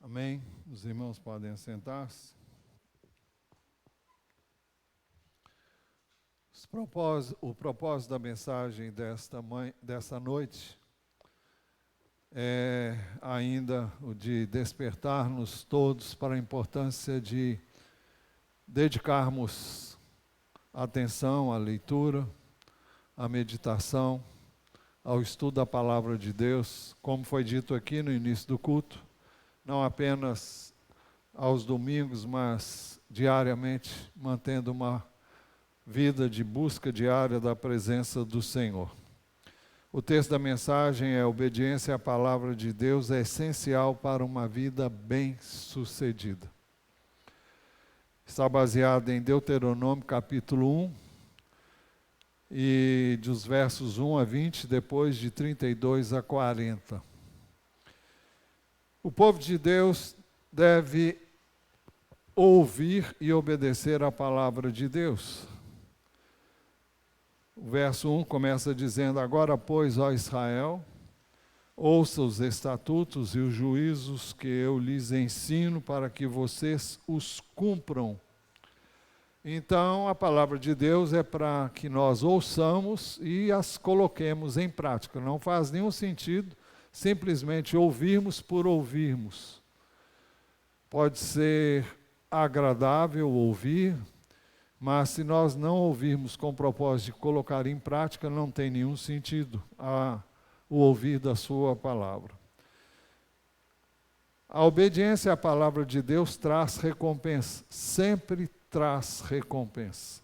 Amém? Os irmãos podem sentar-se. O propósito da mensagem desta noite é ainda o de despertar-nos todos para a importância de dedicarmos atenção à leitura, à meditação, ao estudo da palavra de Deus, como foi dito aqui no início do culto, não apenas aos domingos, mas diariamente, mantendo uma vida de busca diária da presença do Senhor. O texto da mensagem é: obediência à palavra de Deus é essencial para uma vida bem-sucedida. Está baseado em Deuteronômio capítulo 1, e dos versos 1 a 20, depois de 32 a 40. O povo de Deus deve ouvir e obedecer à palavra de Deus. O verso 1 começa dizendo: agora, pois, ó Israel, ouça os estatutos e os juízos que eu lhes ensino para que vocês os cumpram. Então, a palavra de Deus é para que nós ouçamos e as coloquemos em prática. Não faz nenhum sentido simplesmente ouvirmos por ouvirmos. Pode ser agradável ouvir, mas se nós não ouvirmos com o propósito de colocar em prática, não tem nenhum sentido o ouvir da sua palavra. A obediência à palavra de Deus traz recompensa, sempre traz recompensa.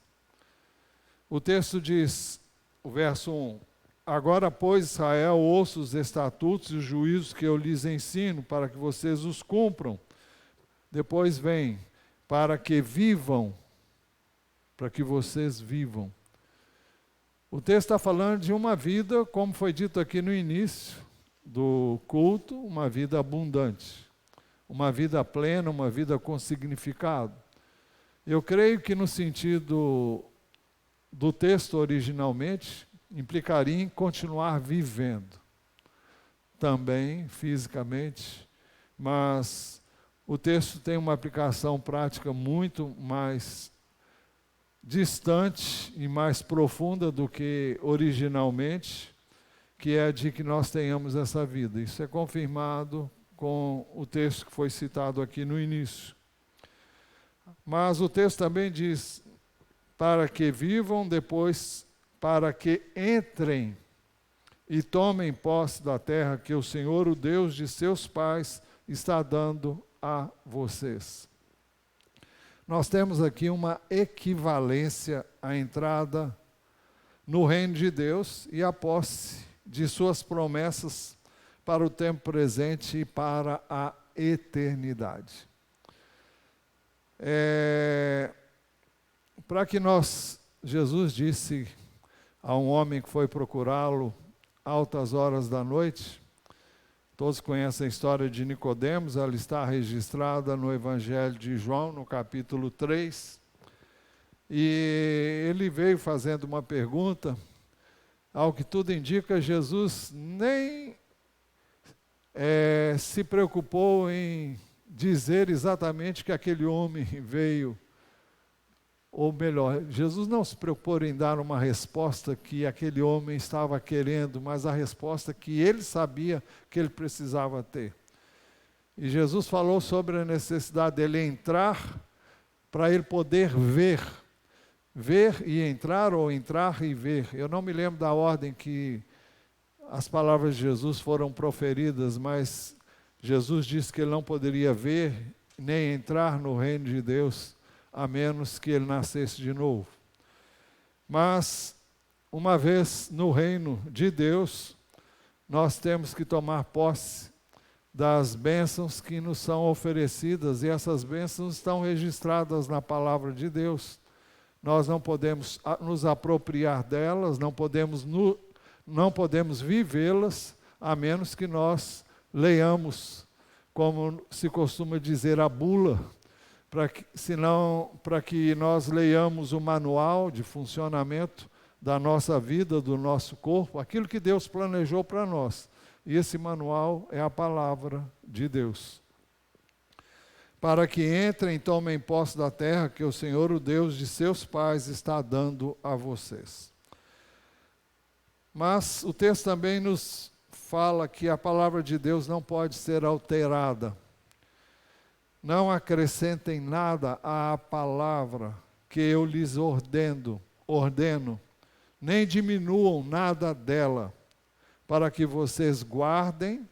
O texto diz, o verso 1, agora, pois, Israel, ouça os estatutos e os juízos que eu lhes ensino, para que vocês os cumpram. Depois vem, para que vivam, para que vocês vivam. O texto está falando de uma vida, como foi dito aqui no início do culto, uma vida abundante, uma vida plena, uma vida com significado. Eu creio que no sentido do texto originalmente, implicaria em continuar vivendo, também fisicamente, mas o texto tem uma aplicação prática muito mais distante e mais profunda do que originalmente, que é de que nós tenhamos essa vida. Isso é confirmado com o texto que foi citado aqui no início. Mas o texto também diz, para que vivam, depois para que entrem e tomem posse da terra que o Senhor, o Deus de seus pais, está dando a vocês. Nós temos aqui uma equivalência à entrada no reino de Deus e à posse de suas promessas para o tempo presente e para a eternidade. Para que Jesus disse a um homem que foi procurá-lo altas horas da noite. Todos conhecem a história de Nicodemos, ela está registrada no Evangelho de João, no capítulo 3. E ele veio fazendo uma pergunta, ao que tudo indica, Jesus nem se preocupou em dizer exatamente que aquele homem veio. Ou melhor, Jesus não se preocupou em dar uma resposta que aquele homem estava querendo, mas a resposta que ele sabia que ele precisava ter. E Jesus falou sobre a necessidade dele entrar para ele poder ver. Ver e entrar, ou entrar e ver. Eu não me lembro da ordem que as palavras de Jesus foram proferidas, mas Jesus disse que ele não poderia ver nem entrar no reino de Deus, a menos que ele nascesse de novo. Mas, uma vez no reino de Deus, nós temos que tomar posse das bênçãos que nos são oferecidas, e essas bênçãos estão registradas na palavra de Deus. Nós não podemos nos apropriar delas, não podemos vivê-las, a menos que nós leiamos, como se costuma dizer, a bula, para que nós leiamos o manual de funcionamento da nossa vida, do nosso corpo, aquilo que Deus planejou para nós. E esse manual é a palavra de Deus. para que entrem e tomem posse da terra que o Senhor, o Deus de seus pais, está dando a vocês. Mas o texto também nos fala que a palavra de Deus não pode ser alterada. Não acrescentem nada à palavra que eu lhes ordeno, nem diminuam nada dela, para que vocês guardem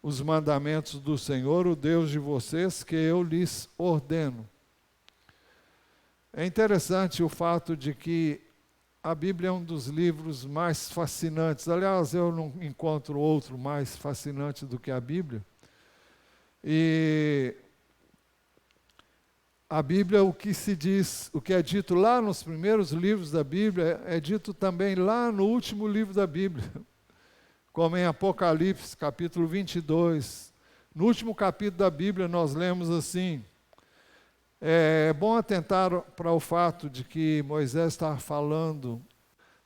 os mandamentos do Senhor, o Deus de vocês, que eu lhes ordeno. É interessante o fato de que a Bíblia é um dos livros mais fascinantes. Aliás, eu não encontro outro mais fascinante do que a Bíblia. E a Bíblia, o que se diz, o que é dito lá nos primeiros livros da Bíblia, é dito também lá no último livro da Bíblia, como em Apocalipse, capítulo 22. No último capítulo da Bíblia, nós lemos assim: é bom atentar para o fato de que Moisés está falando,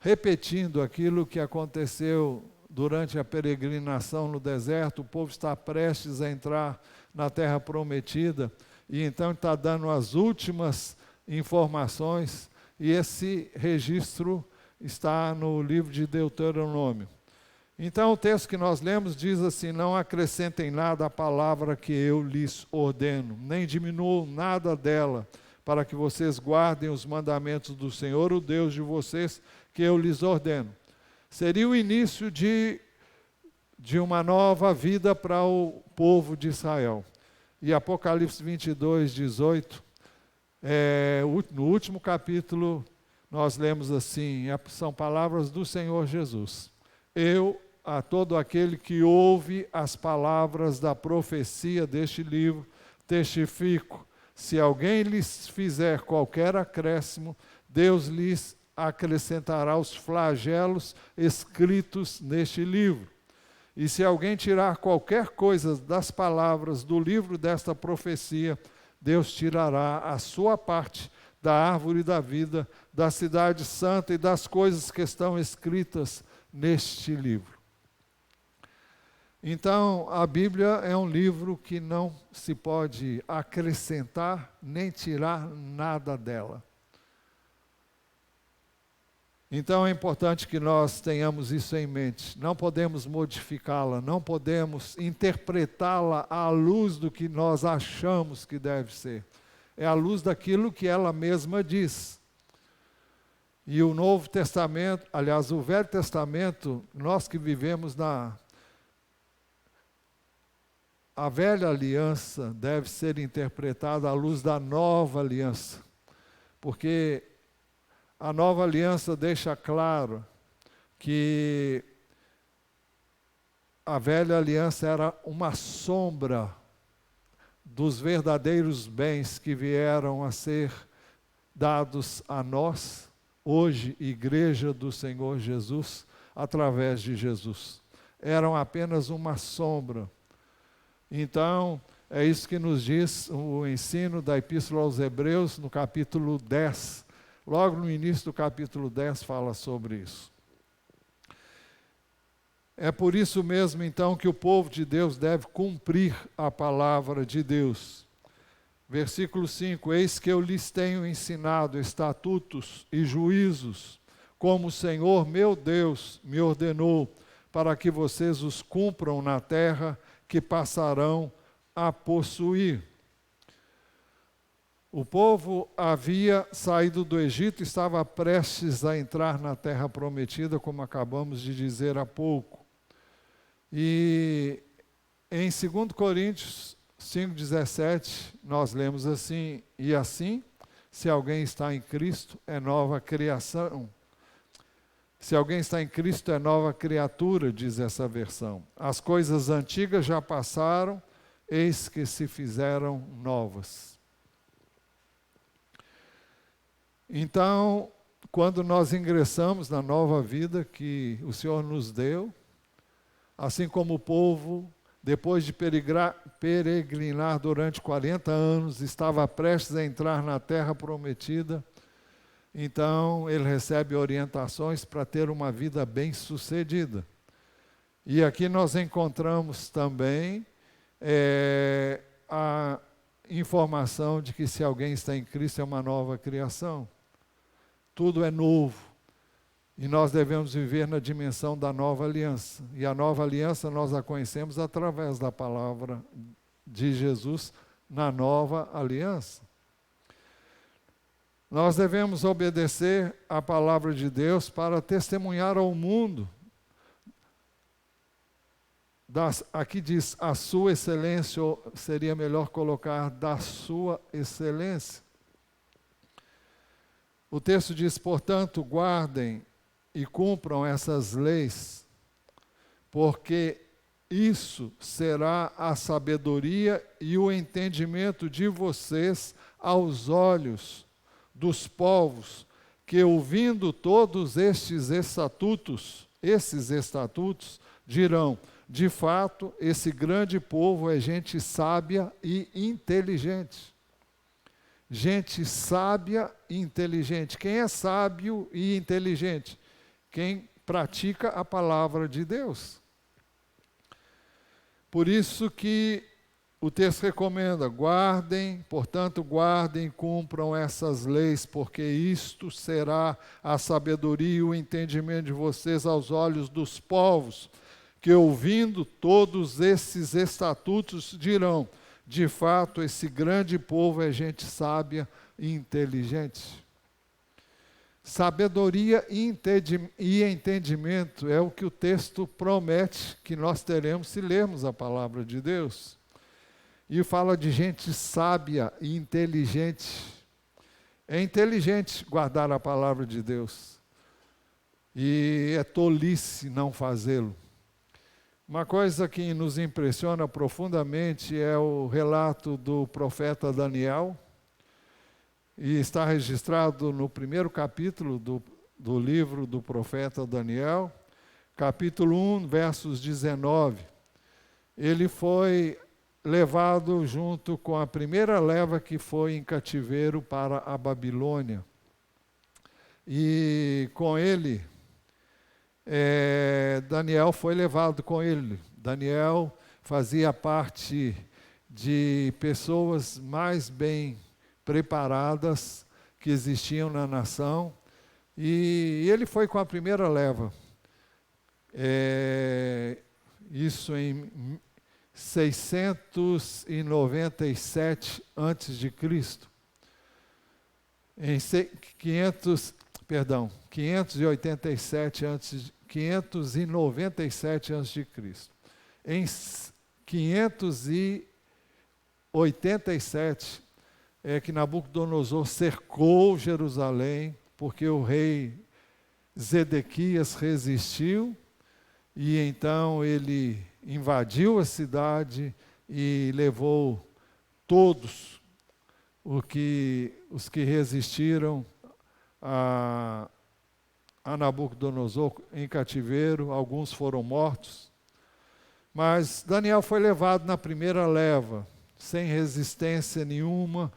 repetindo aquilo que aconteceu durante a peregrinação no deserto. O povo está prestes a entrar na terra prometida, e então está dando as últimas informações, e esse registro está no livro de Deuteronômio. Então o texto que nós lemos diz assim: não acrescentem nada à palavra que eu lhes ordeno, nem diminuam nada dela, para que vocês guardem os mandamentos do Senhor, o Deus de vocês, que eu lhes ordeno. Seria o início de uma nova vida para o povo de Israel. E Apocalipse 22, 18, no último capítulo, nós lemos assim, são palavras do Senhor Jesus: eu, a todo aquele que ouve as palavras da profecia deste livro, testifico, se alguém lhes fizer qualquer acréscimo, Deus lhes acrescentará os flagelos escritos neste livro. E se alguém tirar qualquer coisa das palavras do livro desta profecia, Deus tirará a sua parte da árvore da vida, da cidade santa e das coisas que estão escritas neste livro. Então, a Bíblia é um livro que não se pode acrescentar nem tirar nada dela. Então é importante que nós tenhamos isso em mente. Não podemos modificá-la, não podemos interpretá-la à luz do que nós achamos que deve ser. É à luz daquilo que ela mesma diz. E o Novo Testamento, aliás, o Velho Testamento, nós que vivemos a velha aliança deve ser interpretada à luz da nova aliança. Porque a nova aliança deixa claro que a velha aliança era uma sombra dos verdadeiros bens que vieram a ser dados a nós, hoje, Igreja do Senhor Jesus, através de Jesus. Eram apenas uma sombra. Então, é isso que nos diz o ensino da Epístola aos Hebreus, no capítulo 10. Logo no início do capítulo 10 fala sobre isso. É por isso mesmo, então, que o povo de Deus deve cumprir a palavra de Deus. Versículo 5: eis que eu lhes tenho ensinado estatutos e juízos, como o Senhor meu Deus me ordenou, para que vocês os cumpram na terra que passarão a possuir. O povo havia saído do Egito, estava prestes a entrar na terra prometida, como acabamos de dizer há pouco. E em 2 Coríntios 5,17, nós lemos assim: e assim, se alguém está em Cristo, é nova criação. Se alguém está em Cristo, é nova criatura, diz essa versão. As coisas antigas já passaram, eis que se fizeram novas. Então, quando nós ingressamos na nova vida que o Senhor nos deu, assim como o povo, depois de peregrinar durante 40 anos, estava prestes a entrar na terra prometida, então ele recebe orientações para ter uma vida bem-sucedida. E aqui nós encontramos também a informação de que se alguém está em Cristo é uma nova criação. Tudo é novo. E nós devemos viver na dimensão da nova aliança. E a nova aliança nós a conhecemos através da palavra de Jesus na nova aliança. Nós devemos obedecer à palavra de Deus para testemunhar ao mundo. Aqui diz a sua excelência, ou seria melhor colocar da sua excelência. O texto diz, portanto, guardem e cumpram essas leis, porque isso será a sabedoria e o entendimento de vocês aos olhos dos povos, que ouvindo todos esses estatutos, dirão, de fato, esse grande povo é gente sábia e inteligente. Gente sábia e inteligente. Quem é sábio e inteligente? Quem pratica a palavra de Deus. Por isso que o texto recomenda, portanto, guardem e cumpram essas leis, porque isto será a sabedoria e o entendimento de vocês aos olhos dos povos, que ouvindo todos esses estatutos dirão, de fato, esse grande povo é gente sábia e inteligente. Sabedoria e entendimento é o que o texto promete que nós teremos se lermos a palavra de Deus. E fala de gente sábia e inteligente. É inteligente guardar a palavra de Deus. E é tolice não fazê-lo. Uma coisa que nos impressiona profundamente é o relato do profeta Daniel, e está registrado no primeiro capítulo do livro do profeta Daniel, capítulo 1, versos 19. Ele foi levado junto com a primeira leva que foi em cativeiro para a Babilônia. E com ele, Daniel foi levado com ele. Daniel fazia parte de pessoas mais bem preparadas que existiam na nação, e ele foi com a primeira leva. Isso em 697 a.C. Em 597 a.C. Em 587 é que Nabucodonosor cercou Jerusalém, porque o rei Zedequias resistiu, e então ele invadiu a cidade e levou todos os que resistiram a Nabucodonosor em cativeiro. Alguns foram mortos. Mas Daniel foi levado na primeira leva, sem resistência nenhuma.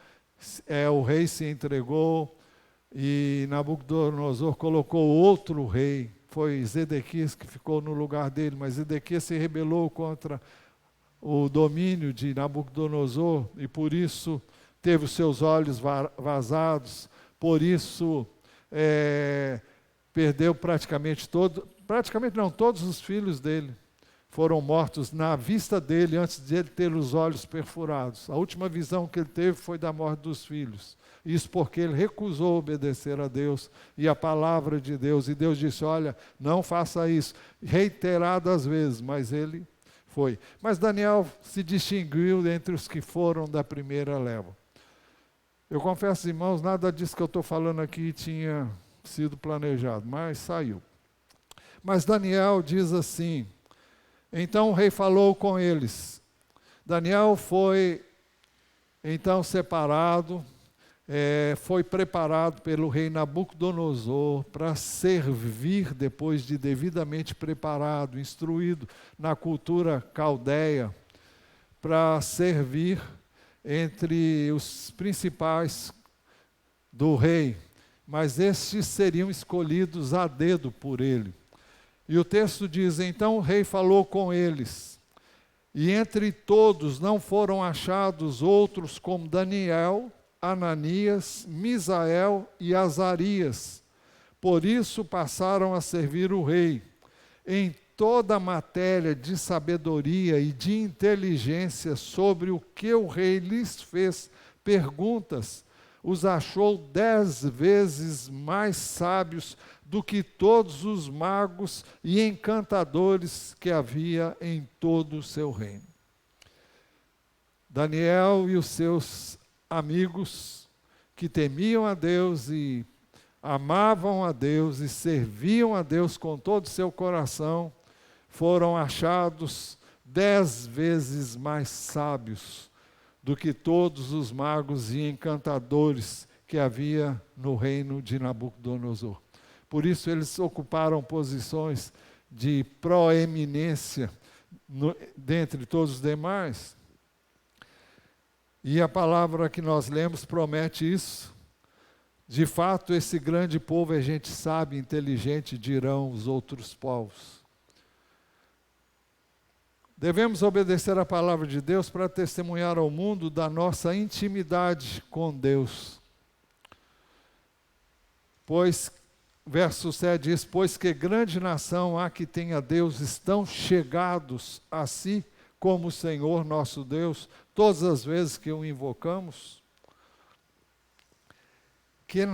O rei se entregou e Nabucodonosor colocou outro rei. Foi Zedequias que ficou no lugar dele, mas Zedequias se rebelou contra o domínio de Nabucodonosor e por isso teve os seus olhos vazados, por isso perdeu todos os filhos dele foram mortos na vista dele, antes de ele ter os olhos perfurados. A última visão que ele teve foi da morte dos filhos. Isso porque ele recusou obedecer a Deus e a palavra de Deus. E Deus disse, olha, não faça isso. Reiteradas vezes, mas ele foi. Mas Daniel se distinguiu entre os que foram da primeira leva. Eu confesso, irmãos, nada disso que eu estou falando aqui tinha sido planejado, mas saiu. Mas Daniel diz assim, então o rei falou com eles. Daniel foi então separado, foi preparado pelo rei Nabucodonosor para servir, depois de devidamente preparado, instruído na cultura caldeia, para servir entre os principais do rei, mas estes seriam escolhidos a dedo por ele. E o texto diz, então o rei falou com eles, E entre todos não foram achados outros como Daniel, Ananias, Misael e Azarias. Por isso passaram a servir o rei. Em toda a matéria de sabedoria e de inteligência sobre o que o rei lhes fez perguntas, os achou 10 vezes mais sábios do que todos os magos e encantadores que havia em todo o seu reino. Daniel e os seus amigos, que temiam a Deus e amavam a Deus e serviam a Deus com todo o seu coração, foram achados 10 vezes mais sábios do que todos os magos e encantadores que havia no reino de Nabucodonosor. Por isso eles ocuparam posições de proeminência dentre todos os demais. E a palavra que nós lemos promete isso. De fato, esse grande povo é gente sábia, inteligente, dirão os outros povos. Devemos obedecer a palavra de Deus para testemunhar ao mundo da nossa intimidade com Deus. Pois, verso 7 diz, pois que grande nação há que tenha deuses tão chegados a si, como o Senhor nosso Deus, todas as vezes que o invocamos. Que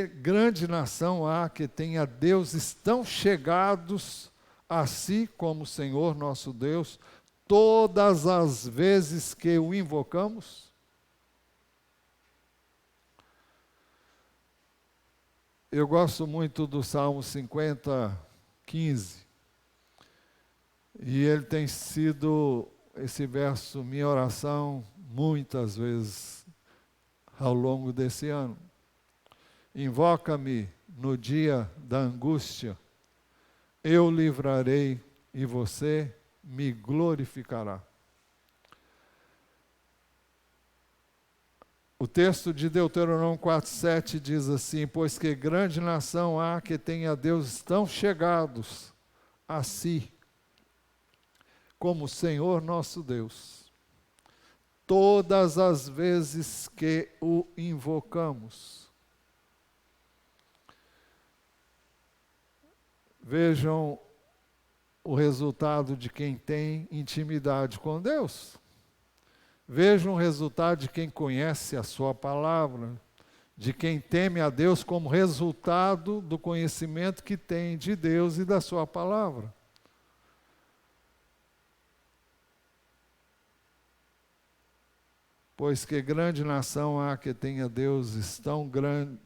grande nação há que tenha deuses tão chegados a si como o Senhor nosso Deus, todas as vezes que o invocamos? Eu gosto muito do Salmo 50, 15. E ele tem sido, esse verso, minha oração, muitas vezes ao longo desse ano. Invoca-me no dia da angústia, eu livrarei e você me glorificará. O texto de Deuteronômio 4,7 diz assim, pois que grande nação há que tenha deuses tão chegados a si, como o Senhor nosso Deus, todas as vezes que o invocamos. Vejam o resultado de quem tem intimidade com Deus. Vejam o resultado de quem conhece a sua palavra, de quem teme a Deus como resultado do conhecimento que tem de Deus e da sua palavra. Pois que grande nação há que tenha deuses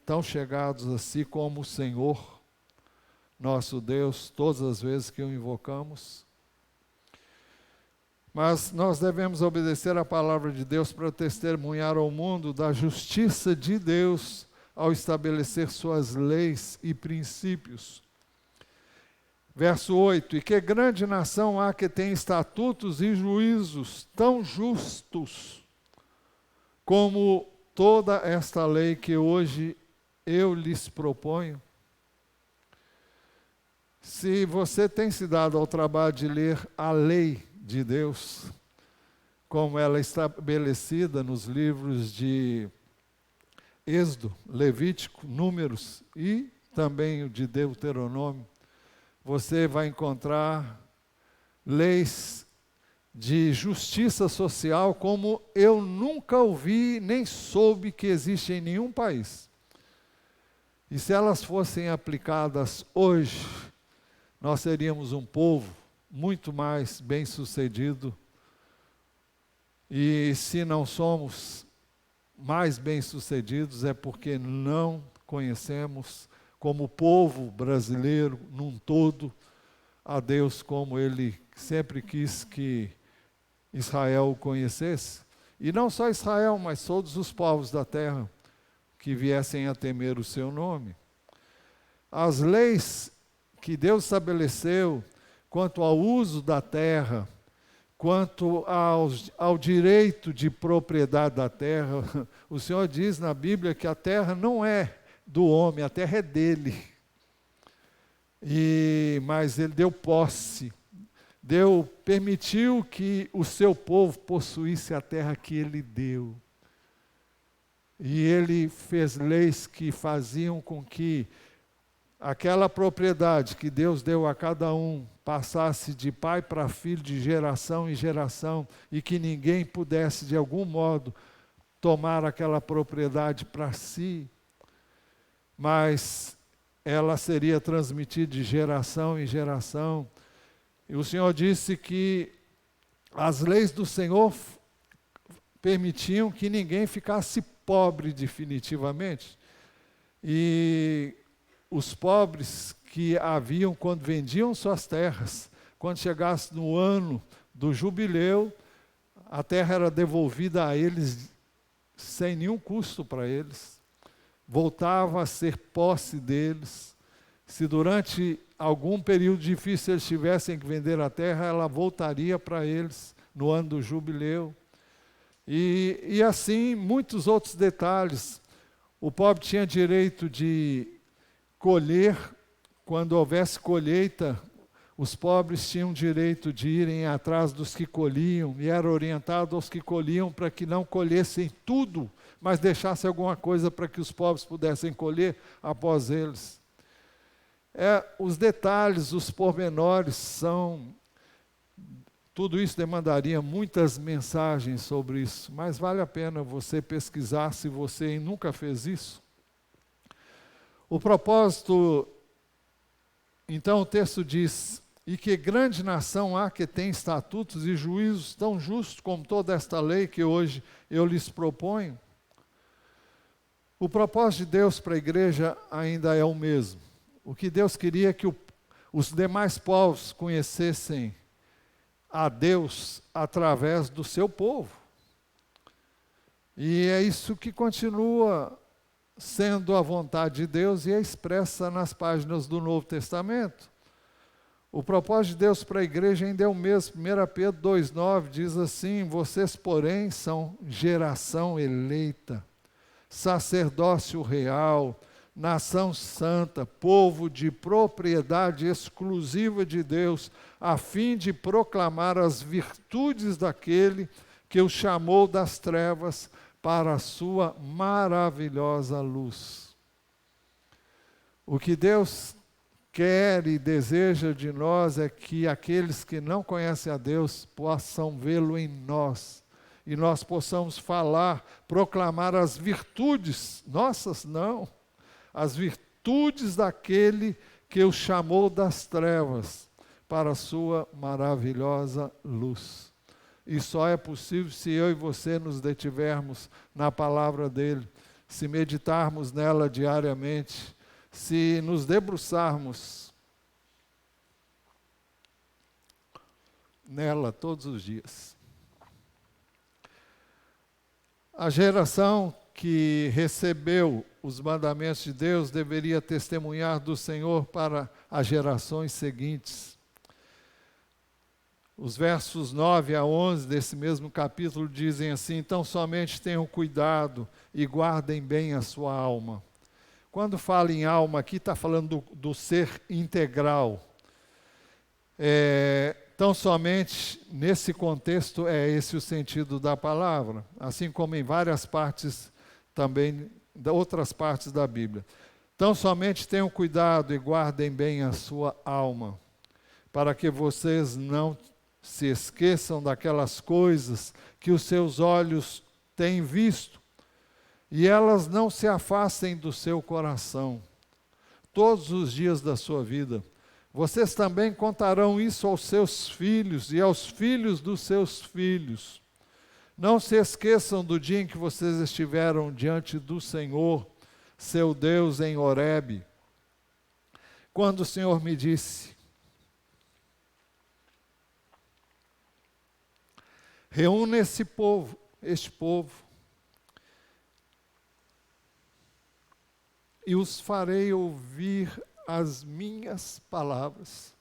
tão chegados a si como o Senhor, nosso Deus, todas as vezes que o invocamos. Mas nós devemos obedecer a palavra de Deus para testemunhar ao mundo da justiça de Deus ao estabelecer suas leis e princípios. Verso 8, e que grande nação há que tenha estatutos e juízos tão justos como toda esta lei que hoje eu lhes proponho. Se você tem se dado ao trabalho de ler a lei de Deus, como ela é estabelecida nos livros de Êxodo, Levítico, Números e também o de Deuteronômio, você vai encontrar leis de justiça social como eu nunca ouvi nem soube que existe em nenhum país. E se elas fossem aplicadas hoje, nós seríamos um povo muito mais bem-sucedido. E se não somos mais bem-sucedidos é porque não conhecemos, como povo brasileiro num todo, a Deus como Ele sempre quis que Israel o conhecesse. E não só Israel, mas todos os povos da terra que viessem a temer o seu nome. As leis que Deus estabeleceu quanto ao uso da terra, quanto ao direito de propriedade da terra, o Senhor diz na Bíblia que a terra não é do homem, a terra é dele. Mas ele deu posse, permitiu que o seu povo possuísse a terra que ele deu. E ele fez leis que faziam com que aquela propriedade que Deus deu a cada um passasse de pai para filho, de geração em geração, e que ninguém pudesse, de algum modo, tomar aquela propriedade para si, mas ela seria transmitida de geração em geração. E o Senhor disse que as leis do Senhor permitiam que ninguém ficasse pobre definitivamente. E os pobres que haviam quando vendiam suas terras, quando chegasse no ano do jubileu, a terra era devolvida a eles sem nenhum custo para eles. Voltava a ser posse deles. Se durante algum período difícil eles tivessem que vender a terra, ela voltaria para eles no ano do jubileu. E assim, muitos outros detalhes. O pobre tinha direito de colher, quando houvesse colheita, os pobres tinham direito de irem atrás dos que colhiam, e era orientado aos que colhiam para que não colhessem tudo, mas deixassem alguma coisa para que os pobres pudessem colher após eles. Os detalhes, os pormenores são... Tudo isso demandaria muitas mensagens sobre isso, mas vale a pena você pesquisar se você nunca fez isso. O propósito, então o texto diz: e que grande nação há que tem estatutos e juízos tão justos como toda esta lei que hoje eu lhes proponho. O propósito de Deus para a igreja ainda é o mesmo. O que Deus queria é que os demais povos conhecessem a Deus através do seu povo. E é isso que continua sendo a vontade de Deus e é expressa nas páginas do Novo Testamento. O propósito de Deus para a igreja ainda é o mesmo. 1 Pedro 2,9 diz assim: vocês, porém, são geração eleita, sacerdócio real, nação santa, povo de propriedade exclusiva de Deus, a fim de proclamar as virtudes daquele que o chamou das trevas para a sua maravilhosa luz. O que Deus quer e deseja de nós é que aqueles que não conhecem a Deus possam vê-lo em nós, e nós possamos falar, proclamar as virtudes, nossas não, as virtudes daquele que o chamou das trevas para a sua maravilhosa luz. E só é possível se eu e você nos detivermos na palavra dele, se meditarmos nela diariamente, se nos debruçarmos nela todos os dias. A geração que recebeu os mandamentos de Deus deveria testemunhar do Senhor para as gerações seguintes. Os versos 9 a 11 desse mesmo capítulo dizem assim: então somente tenham cuidado e guardem bem a sua alma. Quando fala em alma aqui, está falando do ser integral. Então somente nesse contexto é esse o sentido da palavra, assim como em várias partes também, outras partes da Bíblia. Então somente tenham cuidado e guardem bem a sua alma, para que vocês não se esqueçam daquelas coisas que os seus olhos têm visto, e elas não se afastem do seu coração, todos os dias da sua vida. Vocês também contarão isso aos seus filhos e aos filhos dos seus filhos. Não se esqueçam do dia em que vocês estiveram diante do Senhor, seu Deus, em Horebe, quando o Senhor me disse: reúna este povo, e os farei ouvir as minhas palavras.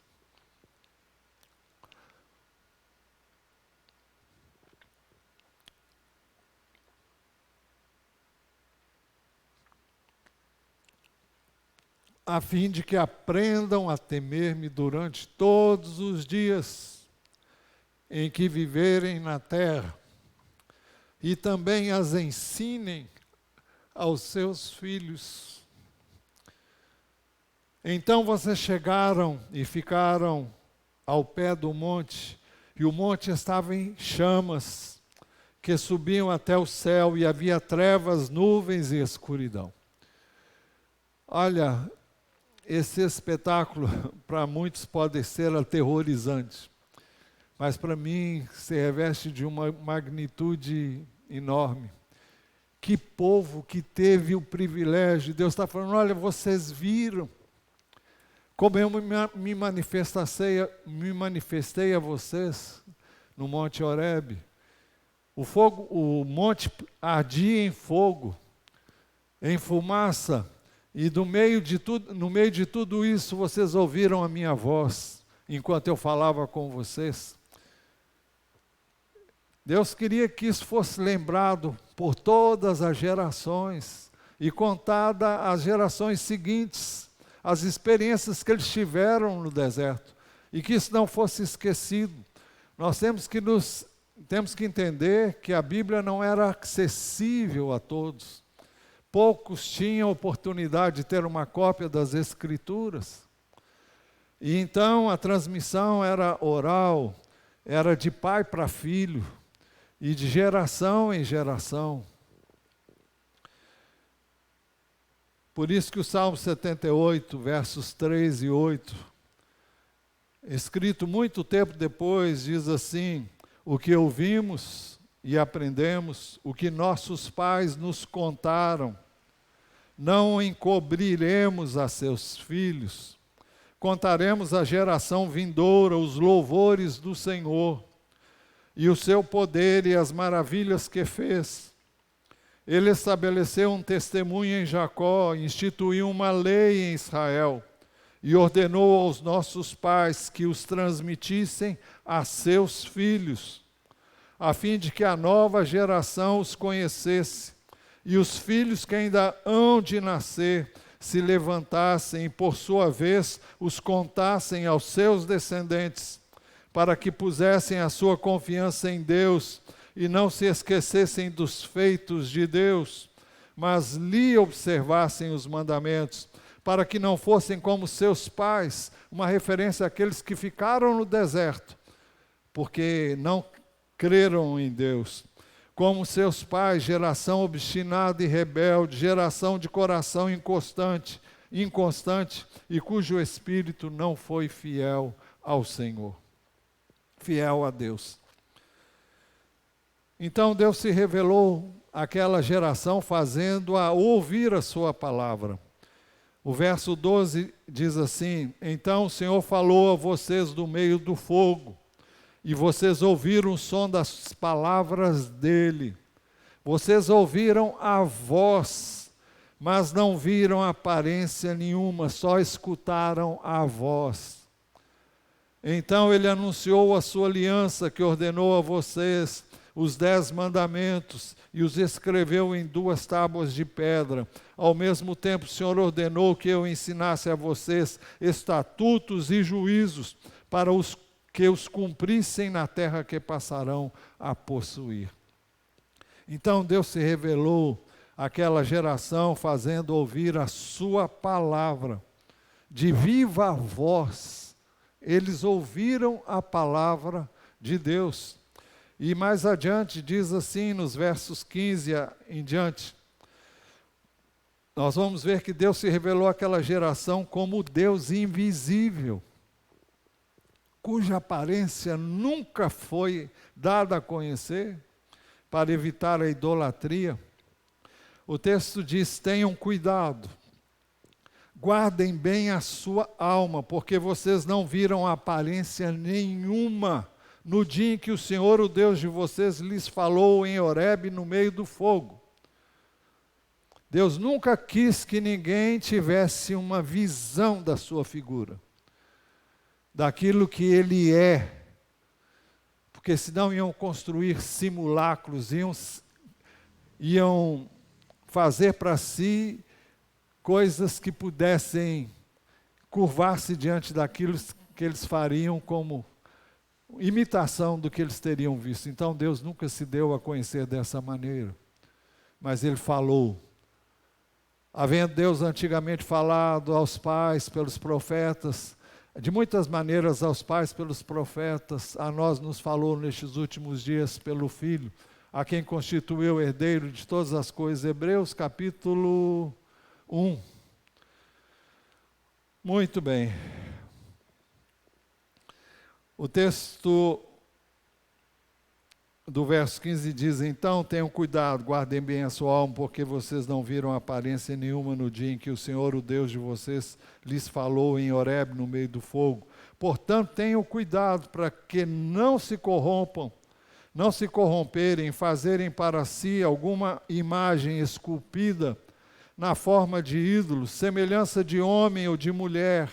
A fim de que aprendam a temer-me durante todos os dias em que viverem na terra, e também as ensinem aos seus filhos. Então vocês chegaram e ficaram ao pé do monte, e o monte estava em chamas, que subiam até o céu, e havia trevas, nuvens e escuridão. Olha, esse espetáculo para muitos pode ser aterrorizante, mas para mim se reveste de uma magnitude enorme. Que povo que teve o privilégio, Deus está falando, olha, vocês viram como eu me manifestei a vocês no Monte Horebe. O monte ardia em fogo, em fumaça, e no meio de tudo isso vocês ouviram a minha voz, enquanto eu falava com vocês. Deus queria que isso fosse lembrado por todas as gerações, e contada às gerações seguintes, as experiências que eles tiveram no deserto, e que isso não fosse esquecido. Nós temos que entender que a Bíblia não era acessível a todos. Poucos tinham oportunidade de ter uma cópia das Escrituras. E então a transmissão era oral, era de pai para filho, e de geração em geração. Por isso que o Salmo 78, versos 3 e 8, escrito muito tempo depois, diz assim: o que ouvimos e aprendemos, o que nossos pais nos contaram, não encobriremos a seus filhos, contaremos à geração vindoura os louvores do Senhor, e o seu poder e as maravilhas que fez. Ele estabeleceu um testemunho em Jacó, instituiu uma lei em Israel, e ordenou aos nossos pais que os transmitissem a seus filhos, a fim de que a nova geração os conhecesse, e os filhos que ainda hão de nascer se levantassem e, por sua vez, os contassem aos seus descendentes, para que pusessem a sua confiança em Deus e não se esquecessem dos feitos de Deus, mas lhe observassem os mandamentos, para que não fossem como seus pais, uma referência àqueles que ficaram no deserto, porque não creram em Deus. Como seus pais, geração obstinada e rebelde, geração de coração inconstante, e cujo espírito não foi fiel ao Senhor, fiel a Deus. Então Deus se revelou àquela geração fazendo-a ouvir a sua palavra. O verso 12 diz assim: então o Senhor falou a vocês do meio do fogo, e vocês ouviram o som das palavras dele. Vocês ouviram a voz, mas não viram aparência nenhuma, só escutaram a voz. Então ele anunciou a sua aliança, que ordenou a vocês os 10 mandamentos, e os escreveu em 2 tábuas de pedra. Ao mesmo tempo, o Senhor ordenou que eu ensinasse a vocês estatutos e juízos, para que os cumprissem na terra que passarão a possuir. Então Deus se revelou àquela geração, fazendo ouvir a sua palavra, de viva voz. Eles ouviram a palavra de Deus. E mais adiante diz assim, nos versos 15 em diante, nós vamos ver que Deus se revelou àquela geração como o Deus invisível, cuja aparência nunca foi dada a conhecer, para evitar a idolatria. O texto diz: tenham cuidado, guardem bem a sua alma, porque vocês não viram aparência nenhuma no dia em que o Senhor, o Deus de vocês, lhes falou em Horebe, no meio do fogo. Deus nunca quis que ninguém tivesse uma visão da sua figura, daquilo que Ele é, porque senão iam construir simulacros, iam fazer para si coisas que pudessem curvar-se diante daquilo que eles fariam como imitação do que eles teriam visto. Então Deus nunca se deu a conhecer dessa maneira, mas Ele falou. Havendo Deus antigamente falado aos pais pelos profetas, de muitas maneiras aos pais pelos profetas, a nós nos falou nestes últimos dias pelo Filho, a quem constituiu herdeiro de todas as coisas. Hebreus capítulo 1. Muito bem. O texto do verso 15 diz: então tenham cuidado, guardem bem a sua alma, porque vocês não viram aparência nenhuma no dia em que o Senhor, o Deus de vocês, lhes falou em Horebe, no meio do fogo. Portanto, tenham cuidado para que não se corromperem, fazerem para si alguma imagem esculpida na forma de ídolo, semelhança de homem ou de mulher,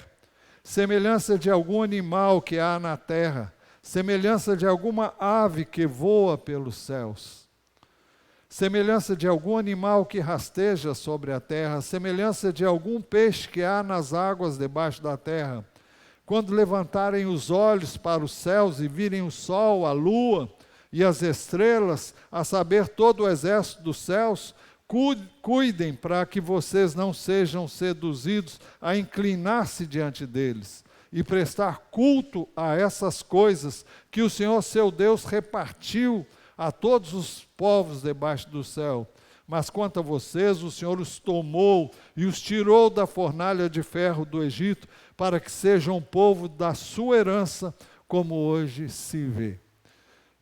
semelhança de algum animal que há na terra, semelhança de alguma ave que voa pelos céus, semelhança de algum animal que rasteja sobre a terra, semelhança de algum peixe que há nas águas debaixo da terra. Quando levantarem os olhos para os céus e virem o sol, a lua e as estrelas, a saber, todo o exército dos céus, cuidem para que vocês não sejam seduzidos a inclinar-se diante deles e prestar culto a essas coisas que o Senhor seu Deus repartiu a todos os povos debaixo do céu. Mas quanto a vocês, o Senhor os tomou e os tirou da fornalha de ferro do Egito, para que sejam um povo da sua herança, como hoje se vê.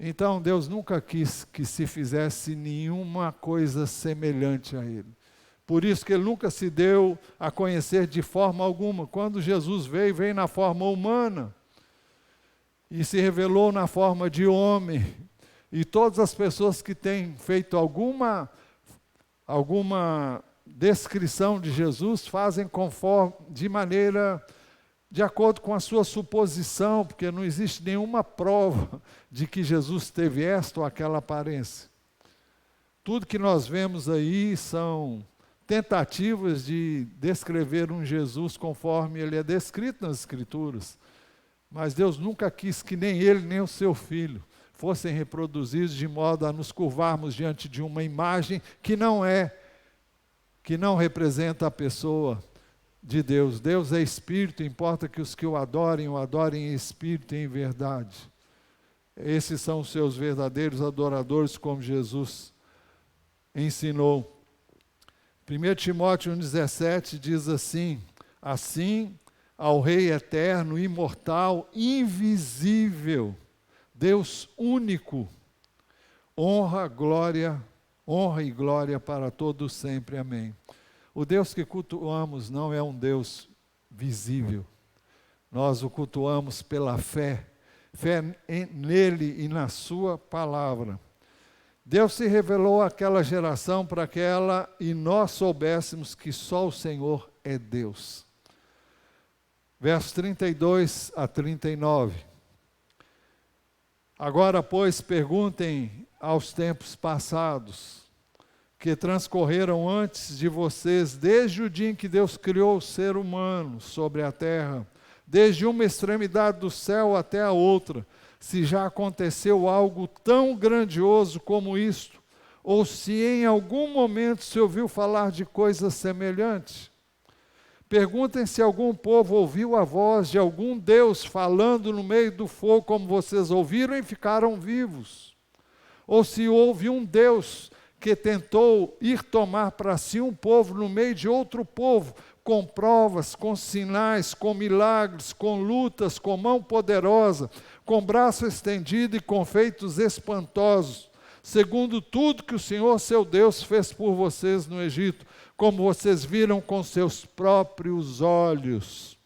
Então Deus nunca quis que se fizesse nenhuma coisa semelhante a Ele. Por isso que Ele nunca se deu a conhecer de forma alguma. Quando Jesus veio na forma humana e se revelou na forma de homem. E todas as pessoas que têm feito alguma descrição de Jesus fazem de acordo com a sua suposição, porque não existe nenhuma prova de que Jesus teve esta ou aquela aparência. Tudo que nós vemos aí são tentativas de descrever um Jesus conforme ele é descrito nas Escrituras. Mas Deus nunca quis que nem ele, nem o seu Filho fossem reproduzidos de modo a nos curvarmos diante de uma imagem que não representa a pessoa de Deus. Deus é Espírito, importa que os que o adorem em Espírito e em verdade. Esses são os seus verdadeiros adoradores, como Jesus ensinou. 1 Timóteo 1,17 diz assim: assim, ao Rei eterno, imortal, invisível, Deus único, honra e glória para todos sempre. Amém. O Deus que cultuamos não é um Deus visível. Nós o cultuamos pela fé nele e na sua palavra. Deus se revelou àquela geração para que ela e nós soubéssemos que só o Senhor é Deus. Versos 32 a 39. Agora, pois, perguntem aos tempos passados, que transcorreram antes de vocês, desde o dia em que Deus criou o ser humano sobre a terra, desde uma extremidade do céu até a outra, se já aconteceu algo tão grandioso como isto, ou se em algum momento se ouviu falar de coisa semelhante. Perguntem se algum povo ouviu a voz de algum Deus falando no meio do fogo, como vocês ouviram e ficaram vivos. Ou se houve um Deus que tentou ir tomar para si um povo no meio de outro povo, com provas, com sinais, com milagres, com lutas, com mão poderosa, com braço estendido e com feitos espantosos, segundo tudo que o Senhor seu Deus fez por vocês no Egito, como vocês viram com seus próprios olhos.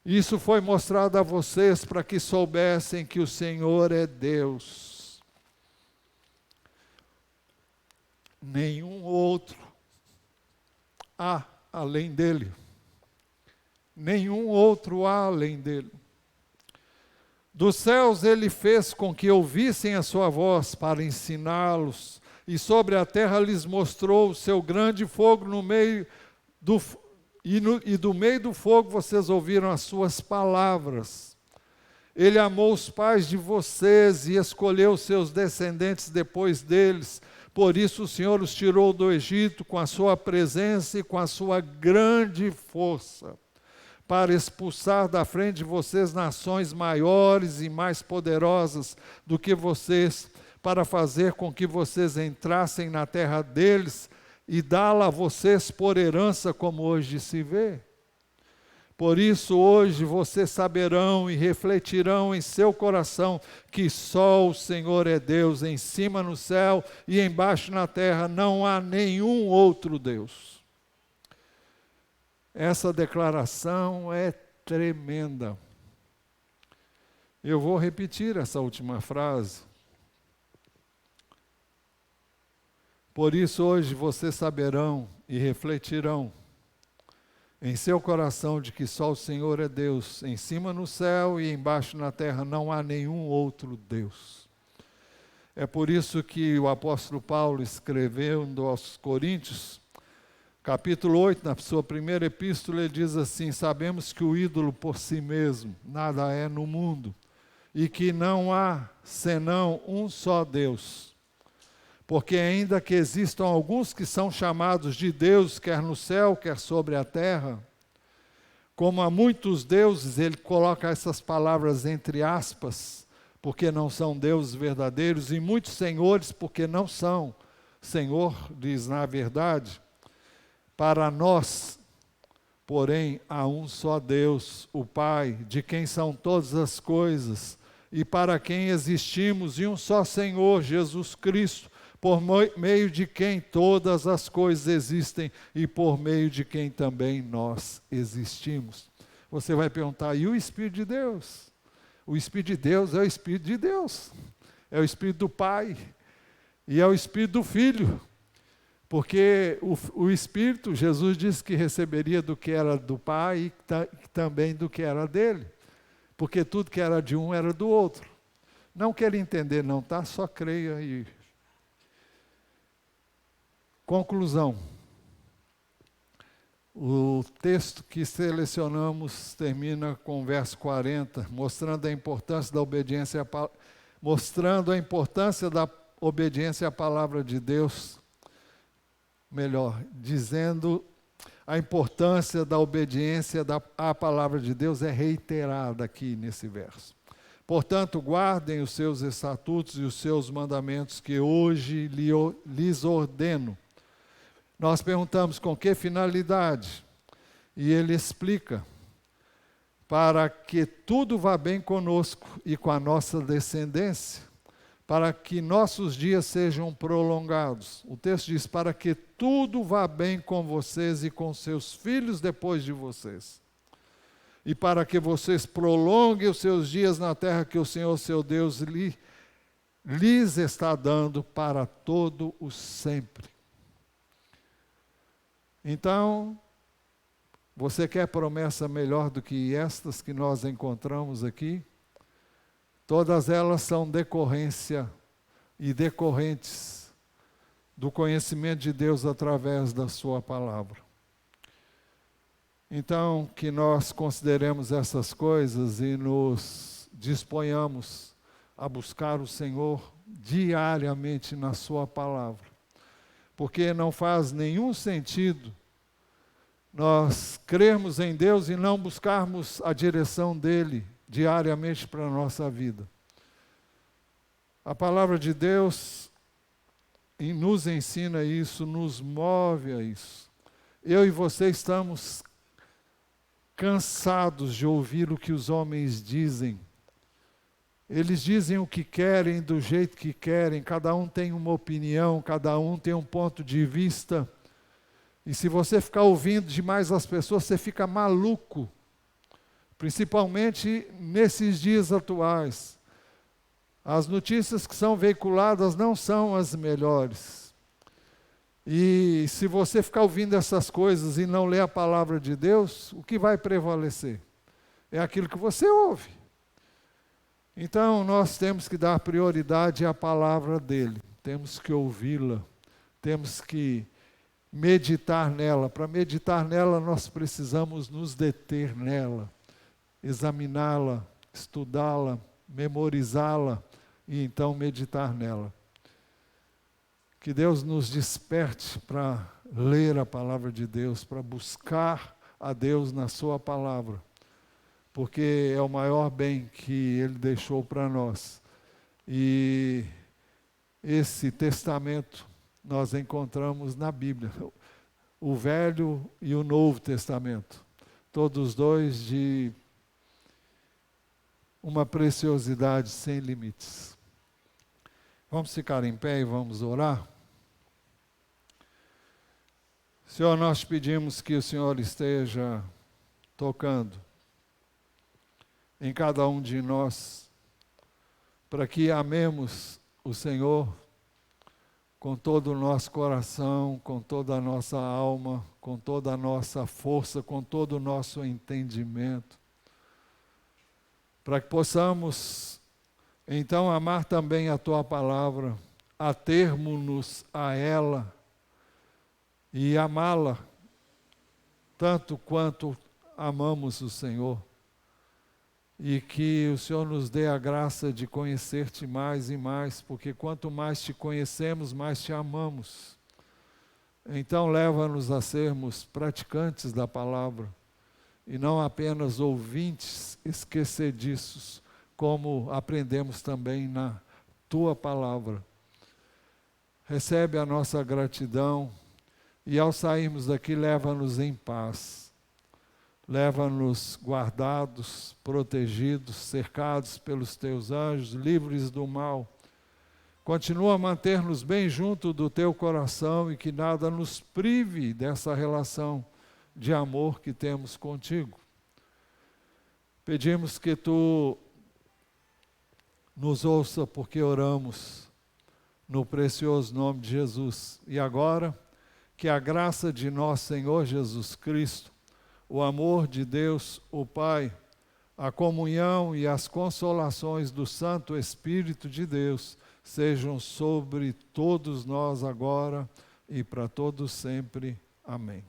Isso foi mostrado a vocês para que soubessem que o Senhor é Deus. Nenhum outro há além dele. Nenhum outro há além dele. Dos céus ele fez com que ouvissem a sua voz para ensiná-los, e sobre a terra lhes mostrou o seu grande fogo no meio do meio do fogo vocês ouviram as suas palavras. Ele amou os pais de vocês e escolheu seus descendentes depois deles. Por isso o Senhor os tirou do Egito com a sua presença e com a sua grande força, para expulsar da frente de vocês nações maiores e mais poderosas do que vocês, para fazer com que vocês entrassem na terra deles e dá-la a vocês por herança, como hoje se vê. Por isso, hoje vocês saberão e refletirão em seu coração que só o Senhor é Deus, em cima no céu e embaixo na terra não há nenhum outro Deus. Essa declaração é tremenda. Eu vou repetir essa última frase. Por isso, hoje vocês saberão e refletirão em seu coração de que só o Senhor é Deus, em cima no céu e embaixo na terra não há nenhum outro Deus. É por isso que o apóstolo Paulo escreveu aos Coríntios, capítulo 8, na sua primeira epístola, ele diz assim: sabemos que o ídolo por si mesmo nada é no mundo, e que não há senão um só Deus. Porque ainda que existam alguns que são chamados de Deus, quer no céu, quer sobre a terra, como há muitos deuses, ele coloca essas palavras entre aspas, porque não são deuses verdadeiros, e muitos senhores, porque não são. Senhor diz, na verdade, para nós, porém, há um só Deus, o Pai, de quem são todas as coisas, e para quem existimos, e um só Senhor, Jesus Cristo, por meio de quem todas as coisas existem e por meio de quem também nós existimos. Você vai perguntar, e o Espírito de Deus? O Espírito de Deus é o Espírito de Deus, é o Espírito do Pai e é o Espírito do Filho, porque o Espírito, Jesus disse que receberia do que era do Pai e também do que era dele, porque tudo que era de um era do outro. Não quero entender não, tá? Só creia e... Conclusão. O texto que selecionamos termina com o verso 40, mostrando a importância da obediência à palavra de Deus. Melhor, dizendo a importância da obediência à palavra de Deus é reiterada aqui nesse verso. Portanto, guardem os seus estatutos e os seus mandamentos que hoje lhes ordeno. Nós perguntamos com que finalidade? E ele explica, para que tudo vá bem conosco e com a nossa descendência, para que nossos dias sejam prolongados. O texto diz, para que tudo vá bem com vocês e com seus filhos depois de vocês. E para que vocês prolonguem os seus dias na terra que o Senhor, seu Deus, lhes está dando para todo o sempre. Então, você quer promessa melhor do que estas que nós encontramos aqui? Todas elas são decorrência e decorrentes do conhecimento de Deus através da sua palavra. Então, que nós consideremos essas coisas e nos disponhamos a buscar o Senhor diariamente na sua palavra. Porque não faz nenhum sentido nós crermos em Deus e não buscarmos a direção dEle diariamente para a nossa vida. A palavra de Deus nos ensina isso, nos move a isso. Eu e você estamos cansados de ouvir o que os homens dizem. Eles dizem o que querem, do jeito que querem, cada um tem uma opinião, cada um tem um ponto de vista. E se você ficar ouvindo demais as pessoas, você fica maluco. Principalmente nesses dias atuais. As notícias que são veiculadas não são as melhores. E se você ficar ouvindo essas coisas e não ler a palavra de Deus, o que vai prevalecer? É aquilo que você ouve. Então, nós temos que dar prioridade à palavra dele, temos que ouvi-la, temos que meditar nela. Para meditar nela, nós precisamos nos deter nela, examiná-la, estudá-la, memorizá-la e então meditar nela. Que Deus nos desperte para ler a palavra de Deus, para buscar a Deus na sua palavra, porque é o maior bem que Ele deixou para nós. E esse testamento nós encontramos na Bíblia, o Velho e o Novo Testamento, todos dois de uma preciosidade sem limites. Vamos ficar em pé e vamos orar? Senhor, nós pedimos que o Senhor esteja tocando em cada um de nós, para que amemos o Senhor com todo o nosso coração, com toda a nossa alma, com toda a nossa força, com todo o nosso entendimento, para que possamos então amar também a Tua palavra, atermos-nos a ela e amá-la tanto quanto amamos o Senhor. E que o Senhor nos dê a graça de conhecer-te mais e mais, porque quanto mais te conhecemos, mais te amamos. Então leva-nos a sermos praticantes da palavra, e não apenas ouvintes esquecediços, como aprendemos também na Tua palavra. Recebe a nossa gratidão, e ao sairmos daqui, leva-nos em paz. Leva-nos guardados, protegidos, cercados pelos Teus anjos, livres do mal. Continua a manter-nos bem junto do Teu coração e que nada nos prive dessa relação de amor que temos contigo. Pedimos que Tu nos ouça, porque oramos no precioso nome de Jesus. E agora, que a graça de nosso Senhor Jesus Cristo, o amor de Deus, o Pai, a comunhão e as consolações do Santo Espírito de Deus sejam sobre todos nós agora e para todos sempre. Amém.